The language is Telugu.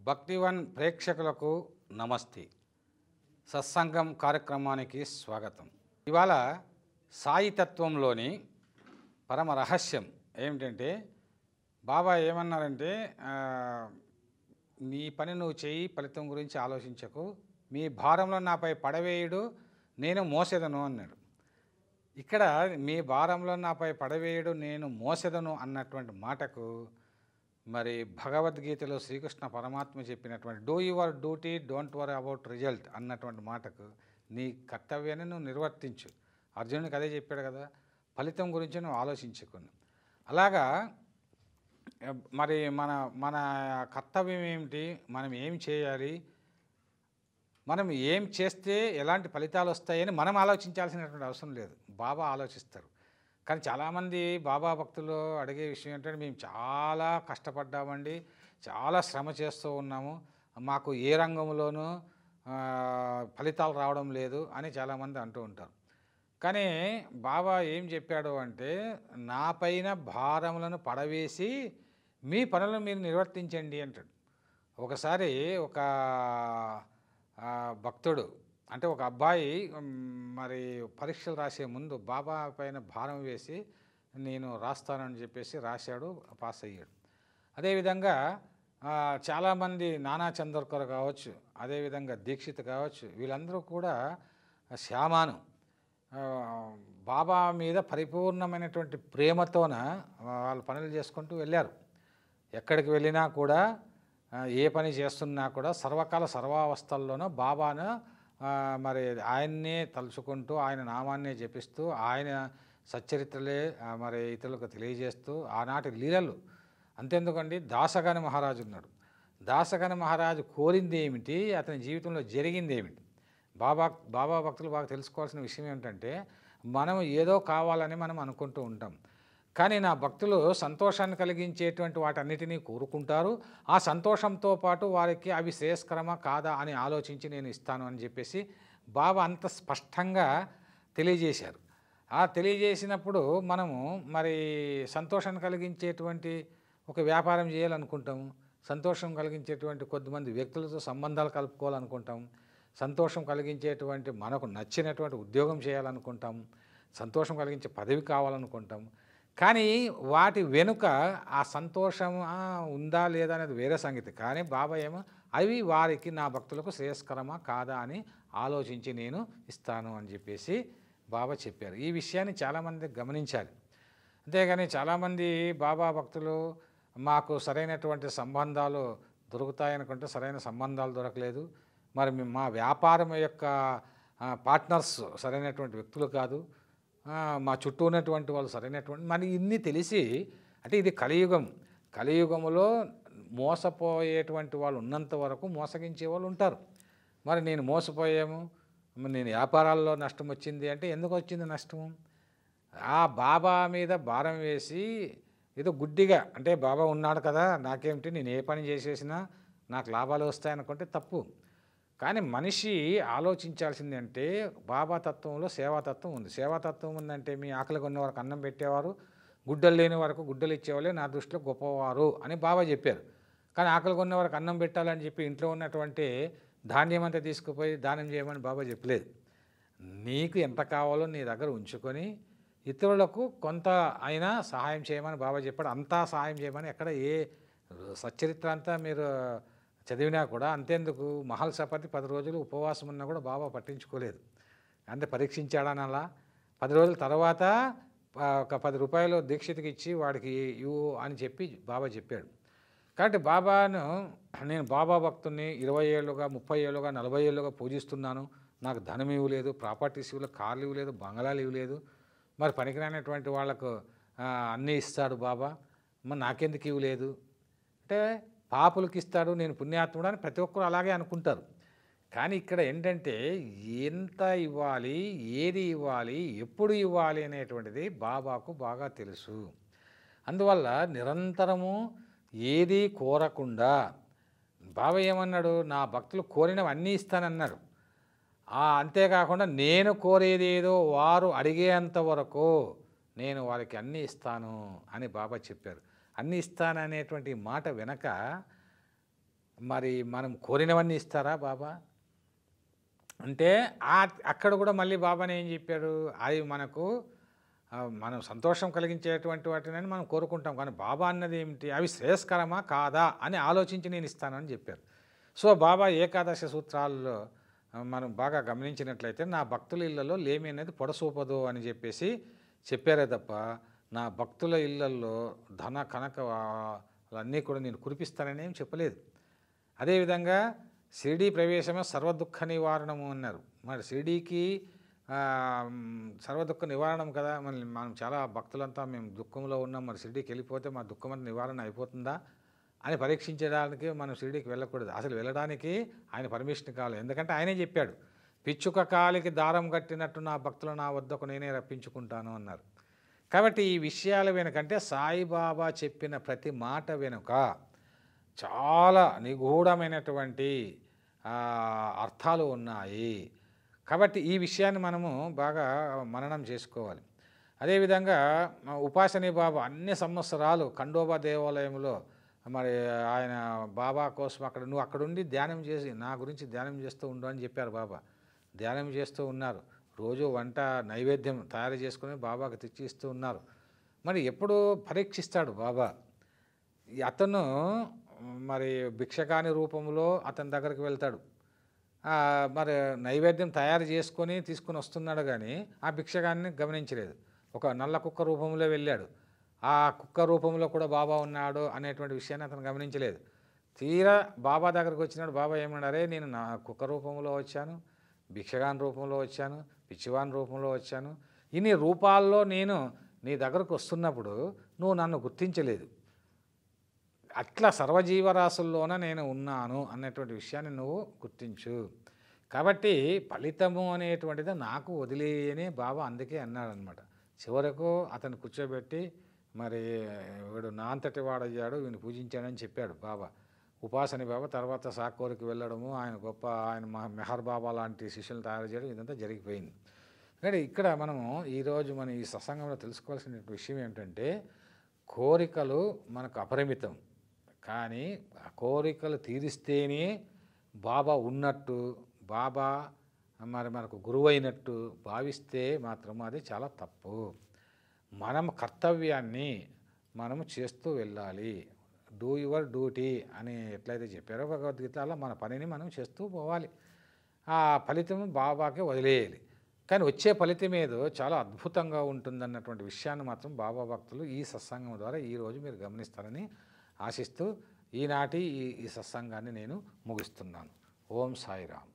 భక్తివన్ ప్రేక్షకులకు నమస్తే. సత్సంగం కార్యక్రమానికి స్వాగతం. ఇవాళ సాయితత్వంలోని పరమ రహస్యం ఏమిటంటే, బాబా ఏమన్నారంటే, నీ పని నువ్వు చేయి, ఫలితం గురించి ఆలోచించకు, మీ భారంలో నాపై పడవేయుడు, నేను మోసెదను అన్నాడు. ఇక్కడ మీ భారంలో నాపై పడవేయుడు, నేను మోసెదను అన్నటువంటి మాటకు మరి భగవద్గీతలో శ్రీకృష్ణ పరమాత్మ చెప్పినటువంటి do your duty, don't worry about result అన్నటువంటి మాటకు నీ కర్తవ్యాన్ని నువ్వు నిర్వర్తించు. అర్జునుడికి అదే చెప్పాడు కదా, ఫలితం గురించి నువ్వు ఆలోచించుకుని. అలాగా మరి మన మన కర్తవ్యం ఏమిటి, మనం ఏం చేయాలి, మనం ఏం చేస్తే ఎలాంటి ఫలితాలు వస్తాయని మనం ఆలోచించాల్సినటువంటి అవసరం లేదు, బాబా ఆలోచిస్తారు. కానీ చాలామంది బాబా భక్తులు అడిగే విషయం ఏంటంటే, మేము చాలా కష్టపడ్డామండి, చాలా శ్రమ చేస్తూ ఉన్నాము, మాకు ఏ రంగంలోనూ ఫలితాలు రావడం లేదు అని చాలామంది అంటూ ఉంటారు. కానీ బాబా ఏం చెప్పాడు అంటే, నా పైన భారములను పడవేసి మీ పనులను మీరు నిర్వర్తించండి అంటాడు. ఒకసారి ఒక భక్తుడు అంటే ఒక అబ్బాయి మరి పరీక్షలు రాసే ముందు బాబా పైన భారం వేసి నేను రాస్తానని చెప్పేసి రాశాడు, పాస్ అయ్యాడు. అదేవిధంగా చాలామంది నానా చందర్కర్ కావచ్చు, అదేవిధంగా దీక్షిత్ కావచ్చు, వీళ్ళందరూ కూడా శ్యామాను బాబా మీద పరిపూర్ణమైనటువంటి ప్రేమతోన వాళ్ళు పనులు చేసుకుంటూ వెళ్ళారు. ఎక్కడికి వెళ్ళినా కూడా, ఏ పని చేస్తున్నా కూడా సర్వకాల సర్వావస్థల్లోనూ బాబాను మరి ఆయన్నే తలుచుకుంటూ, ఆయన నామాన్నే జపిస్తూ, ఆయన సచ్చరిత్రలే మరి ఇతరులకు తెలియజేస్తూ ఆనాటి లీలలు. అంతెందుకండి, దాసగాని మహారాజు ఉన్నాడు. దాసగాని మహారాజు కోరింది ఏమిటి, అతని జీవితంలో జరిగింది ఏమిటి? బాబా భక్తులు బాగా తెలుసుకోవాల్సిన విషయం ఏమిటంటే, మనం ఏదో కావాలని మనం అనుకుంటూ ఉంటాం, కానీ నా భక్తులు సంతోషాన్ని కలిగించేటువంటి వాటన్నిటినీ కోరుకుంటారు. ఆ సంతోషంతో పాటు వారికి అవి శ్రేయస్కరమా కాదా అని ఆలోచించి నేను ఇస్తాను అని చెప్పేసి బాబా అంత స్పష్టంగా తెలియజేశారు. ఆ తెలియజేసినప్పుడు మనము మరి సంతోషాన్ని కలిగించేటువంటి ఒక వ్యాపారం చేయాలనుకుంటాము, సంతోషం కలిగించేటువంటి కొద్దిమంది వ్యక్తులతో సంబంధాలు కలుపుకోవాలనుకుంటాం, సంతోషం కలిగించేటువంటి మనకు నచ్చినటువంటి ఉద్యోగం చేయాలనుకుంటాం, సంతోషం కలిగించే పదవి కావాలనుకుంటాం. కానీ వాటి వెనుక ఆ సంతోషం ఉందా లేదా అనేది వేరే సంగతి. కానీ బాబా ఏమో అవి వారికి, నా భక్తులకు శ్రేయస్కరమా కాదా అని ఆలోచించి నేను ఇస్తాను అని చెప్పేసి బాబా చెప్పారు. ఈ విషయాన్ని చాలామంది గమనించాలి. అంతేగాని చాలామంది బాబా భక్తులు మాకు సరైనటువంటి సంబంధాలు దొరుకుతాయనుకుంటే సరైన సంబంధాలు దొరకలేదు, మరి మా వ్యాపారం యొక్క పార్ట్నర్స్ సరైనటువంటి వ్యక్తులు కాదు, మా చుట్టూ ఉన్నటువంటి వాళ్ళు సరైనటువంటి, మరి ఇన్ని తెలిసి అంటే ఇది కలియుగంలో మోసపోయేటువంటి వాళ్ళు ఉన్నంత వరకు మోసగించే వాళ్ళు ఉంటారు. మరి నేను మోసపోయాము, నేను వ్యాపారాల్లో నష్టం వచ్చింది అంటే ఎందుకు వచ్చింది నష్టము? ఆ బాబా మీద భారం వేసి ఏదో గుడ్డిగా అంటే బాబా ఉన్నాడు కదా నాకేమిటి, నేను ఏ పని చేసేసినా నాకు లాభాలు వస్తాయనుకుంటే తప్పు. కానీ మనిషి ఆలోచించాల్సింది అంటే, బాబా తత్వంలో సేవాతత్వం ఉంది. సేవాతత్వం ఉందంటే మీ ఆకలి కొన్న వరకు అన్నం పెట్టేవారు, గుడ్డలు లేని వరకు గుడ్డలు ఇచ్చేవాళ్ళే నా దృష్టిలో గొప్పవారు అని బాబా చెప్పారు. కానీ ఆకలి కొన్న వరకు అన్నం పెట్టాలని చెప్పి ఇంట్లో ఉన్నటువంటి ధాన్యం అంతా తీసుకుపోయి దానం చేయమని బాబా చెప్పలేదు. నీకు ఎంత కావాలో నీ దగ్గర ఉంచుకొని ఇతరులకు కొంత అయినా సహాయం చేయమని బాబా చెప్పాడు. అంతా సహాయం చేయమని ఎక్కడ ఏ సచ్చరిత్ర అంతా మీరు చదివినా కూడా అంతేందుకు, మహల్ సపతి 10 రోజులు ఉపవాసం ఉన్నా కూడా బాబా పట్టించుకోలేదు. అంటే పరీక్షించాడని అలా 10 రోజుల తర్వాత ఒక 10 రూపాయలు దీక్షితుకి ఇచ్చి వాడికి ఇవ్వు అని చెప్పి బాబా చెప్పాడు. కాబట్టి బాబాను నేను బాబా భక్తుని 20 ఏళ్ళుగా 30 ఏళ్ళుగా 40 ఏళ్ళుగా పూజిస్తున్నాను, నాకు ధనం ఇవ్వలేదు, ప్రాపర్టీస్ ఇవ్వలేదు, కార్లు ఇవ్వలేదు, బంగళాలు ఇవ్వలేదు, మరి పనికిరానటువంటి వాళ్ళకు అన్నీ ఇస్తాడు బాబా, మరి నాకెందుకు ఇవ్వలేదు అంటే, పాపులకి ఇస్తాడు, నేను పుణ్యాత్ముడు అని ప్రతి ఒక్కరు అలాగే అనుకుంటారు. కానీ ఇక్కడ ఏంటంటే ఎంత ఇవ్వాలి, ఏది ఇవ్వాలి, ఎప్పుడు ఇవ్వాలి అనేటువంటిది బాబాకు బాగా తెలుసు. అందువల్ల నిరంతరము ఏది కోరకుండా బాబా ఏమన్నాడు, నా భక్తులు కోరినవన్నీ ఇస్తానన్నాడు. అంతేకాకుండా నేను కోరేదేదో వారు అడిగేంత వరకు నేను వారికి అన్నీ ఇస్తాను అని బాబా చెప్పారు. అన్నీ ఇస్తాననేటువంటి మాట వెనక మరి మనం కోరినవన్నీ ఇస్తారా బాబా అంటే అక్కడ కూడా మళ్ళీ బాబాని ఏం చెప్పాడు, అవి మనకు మనం సంతోషం కలిగించేటువంటి వాటిని మనం కోరుకుంటాం, కానీ బాబా అన్నది ఏమిటి, అవి శ్రేయస్కరమా కాదా అని ఆలోచించి నేను ఇస్తానని చెప్పారు. సో బాబా ఏకాదశి సూత్రాల్లో మనం బాగా గమనించినట్లయితే నా భక్తుల ఇళ్లలో లేమి అనేది పొడసూపదు అని చెప్పేసి చెప్పారే తప్ప నా భక్తుల ఇళ్లల్లో ధన కనక అన్నీ కూడా నేను కురిపిస్తానని ఏం చెప్పలేదు. అదేవిధంగా షిరిడీ ప్రవేశమే సర్వదుఃఖ నివారణము అన్నారు. మరి షిరిడీకి సర్వదుఃఖ నివారణం కదా, మరి మనం చాలా భక్తులంతా మేము దుఃఖంలో ఉన్నాం, మరి షిరిడీకి వెళ్ళిపోతే మా దుఃఖం అంతా నివారణ అయిపోతుందా అని పరీక్షించడానికి మనం షిరిడీకి వెళ్ళకూడదు. అసలు వెళ్ళడానికి ఆయన పర్మిషన్ కావాలి. ఎందుకంటే ఆయనే చెప్పాడు, పిచ్చుక కాలికి దారం కట్టినట్టు నా భక్తులు నా వద్దకు నేనే రప్పించుకుంటాను అన్నారు. కాబట్టి ఈ విషయాల వెనుకంటే సాయిబాబా చెప్పిన ప్రతి మాట వెనుక చాలా నిగూఢమైనటువంటి అర్థాలు ఉన్నాయి. కాబట్టి ఈ విషయాన్ని మనము బాగా మననం చేసుకోవాలి. అదేవిధంగా ఉపాసనీ బాబా అన్ని సంవత్సరాలు ఖండోబా దేవాలయంలో మరి ఆయన బాబా కోసం నువ్వు అక్కడుండి ధ్యానం చేసి నా గురించి ధ్యానం చేస్తూ ఉండు అని చెప్పారు. బాబా ధ్యానం చేస్తూ ఉన్నారు, రోజు వంట నైవేద్యం తయారు చేసుకుని బాబాకు తెచ్చి ఇస్తూ ఉన్నారు. మరి ఎప్పుడు పరీక్షిస్తాడు బాబా. అతను మరి భిక్షకాని రూపంలో అతని దగ్గరికి వెళ్తాడు, మరి నైవేద్యం తయారు చేసుకొని తీసుకుని వస్తున్నాడు, కానీ ఆ భిక్షకాన్ని గమనించలేదు. ఒక నల్ల కుక్క రూపంలో వెళ్ళాడు, ఆ కుక్క రూపంలో కూడా బాబా ఉన్నాడు అనేటువంటి విషయాన్ని అతను గమనించలేదు. తీరా బాబా దగ్గరికి వచ్చినాడు. బాబా ఏమన్నారే, నేను నా కుక్క రూపంలో వచ్చాను, భిక్షగాని రూపంలో వచ్చాను, పిచ్చివాని రూపంలో వచ్చాను, ఇన్ని రూపాల్లో నేను నీ దగ్గరకు వస్తున్నప్పుడు నువ్వు నన్ను గుర్తించలేదు, అట్లా సర్వజీవరాశుల్లోన నేను ఉన్నాను అన్నటువంటి విషయాన్ని నువ్వు గుర్తించు. కాబట్టి ఫలితము అనేటువంటిది నాకు వదిలేయని బాబా అందుకే అన్నాడనమాట. చివరకు అతను కూర్చోబెట్టి మరి వీడు నా అంతటి వాడయ్యాడు, వీడిని పూజించాడని చెప్పాడు బాబా. ఉపాసని బాబా తర్వాత సాకోరికి వెళ్ళడము, ఆయన గొప్ప ఆయన మెహర్ బాబా లాంటి శిష్యులను తయారు చేయడం, ఇదంతా జరిగిపోయింది. కానీ ఇక్కడ మనము ఈరోజు మన ఈ సత్సంగంలో తెలుసుకోవాల్సిన విషయం ఏంటంటే, కోరికలు మనకు అపరిమితం, కానీ ఆ కోరికలు తీరిస్తేనే బాబా ఉన్నట్టు, బాబా మరి మనకు గురువు అయినట్టు భావిస్తే మాత్రం అది చాలా తప్పు. మనం కర్తవ్యాన్ని మనము చేస్తూ వెళ్ళాలి. డూ యువర్ డ్యూటీ అని ఎట్లయితే చెప్పారో భగవద్గీతలో మన పనిని మనం చేస్తూ పోవాలి. ఆ ఫలితం బాబాకే వదిలేయాలి. కానీ వచ్చే ఫలితం ఏదో చాలా అద్భుతంగా ఉంటుందన్నటువంటి విషయాన్ని మాత్రం బాబా భక్తులు ఈ సత్సంగం ద్వారా ఈరోజు మీరు గమనిస్తారని ఆశిస్తూ ఈనాటి ఈ సత్సంగాన్ని నేను ముగిస్తున్నాను. ఓం సాయిరామ్.